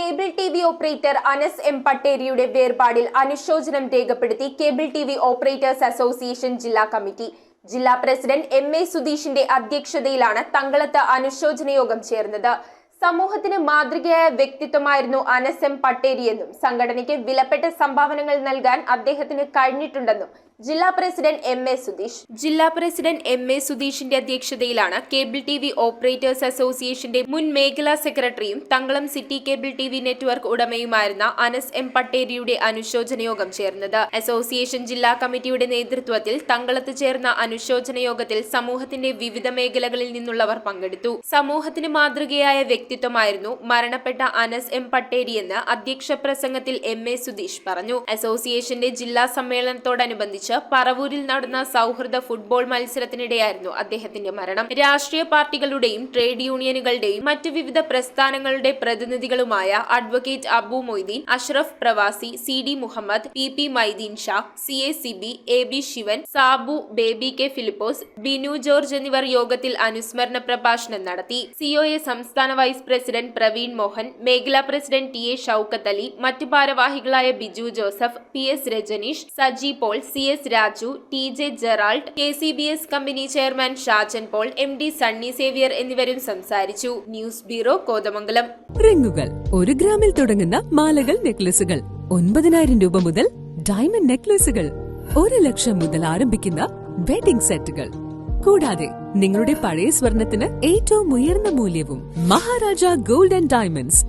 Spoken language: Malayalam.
Cable TV operator Anas M പട്ടേരിയുടെ വേർപാടിൽ അനുശോചനം രേഖപ്പെടുത്തി കേബിൾ ടിവി ഓപ്പറേറ്റേഴ്സ് അസോസിയേഷൻ ജില്ലാ കമ്മിറ്റി. ജില്ലാ പ്രസിഡന്റ് എം.എ. സുധീഷിന്റെ അധ്യക്ഷതയിലാണ് തങ്ങളത്ത് അനുശോചന യോഗം ചേർന്നത്. സമൂഹത്തിന് മാതൃകയായ വ്യക്തിത്വമായിരുന്നു അനസ് എം പട്ടേരിയെന്നും സംഘടനയ്ക്ക് വിലപ്പെട്ട സംഭാവനകൾ നൽകാൻ അദ്ദേഹത്തിന് കഴിഞ്ഞിട്ടുണ്ടെന്നും ജില്ലാ പ്രസിഡന്റ് എം.എ. സുധീഷ്. ജില്ലാ പ്രസിഡന്റ് എം.എ. സുധീഷിന്റെ അധ്യക്ഷതയിലാണ് കേബിൾ ടിവി ഓപ്പറേറ്റേഴ്സ് അസോസിയേഷന്റെ മുൻ മേഖലാ സെക്രട്ടറിയും Thankalam city cable TV network ഉടമയുമായിരുന്ന അനസ് എം പട്ടേരിയുടെ അനുശോചന യോഗം ചേർന്നത്. അസോസിയേഷൻ ജില്ലാ കമ്മിറ്റിയുടെ നേതൃത്വത്തിൽ തങ്കളത്ത് ചേർന്ന അനുശോചന യോഗത്തിൽ സമൂഹത്തിന്റെ വിവിധ മേഖലകളിൽ നിന്നുള്ളവർ പങ്കെടുത്തു. സമൂഹത്തിന് മാതൃകയായ വ്യക്തിത്വമായിരുന്നു മരണപ്പെട്ട അനസ് എം പട്ടേരിയെന്ന് അധ്യക്ഷ പ്രസംഗത്തിൽ എം.എ. സുധീഷ് പറഞ്ഞു. അസോസിയേഷന്റെ ജില്ലാ സമ്മേളനത്തോടനുബന്ധിച്ച് പറവൂരിൽ നടന്ന സൗഹൃദ ഫുട്ബോൾ മത്സരത്തിനിടെയായിരുന്നു അദ്ദേഹത്തിന്റെ മരണം. രാഷ്ട്രീയ പാർട്ടികളുടെയും ട്രേഡ് യൂണിയനുകളുടെയും മറ്റു വിവിധ പ്രസ്ഥാനങ്ങളുടെ പ്രതിനിധികളുമായ അഡ്വക്കേറ്റ് അബു മൊയ്തീൻ, അഷ്റഫ് പ്രവാസി, CD. Muhammad, PP. Maideen Shah, CA. Siby, AB. Sivan, Sabu, Baby K Philipose, Binu George എന്നിവർ യോഗത്തിൽ അനുസ്മരണ പ്രഭാഷണം നടത്തി. സിഒഎ സംസ്ഥാന വൈസ് പ്രസിഡന്റ് പ്രവീൺ മോഹൻ, മേഖലാ പ്രസിഡന്റ് ടി.എ. ഷൌക്കത്ത് അലി, മറ്റു ഭാരവാഹികളായ Biju Joseph, PS. Rajaneesh, Saji Paul, CS. Raju, TJ. Gerald, KCBS company chairman Shajan Paul, MD. Sunny Xavier എന്നിവരും സംസാരിച്ചു. News bureau, Kothamangalam. റിങ്ങുകൾ 1 ഗ്രാമിൽ തുടങ്ങുന്ന മാലകൾ, നെക്ലസുകൾ 9,000 രൂപ മുതൽ ഡയമണ്ട് നെക്ലസുകൾ 1 ലക്ഷം മുതൽ ആരംഭിക്കുന്ന വെഡിംഗ് സെറ്റുകൾ. കൂടാതെ നിങ്ങളുടെ പഴയ സ്വർണത്തിന് ഏറ്റവും ഉയർന്ന മൂല്യവും. Maharaja gold and diamonds,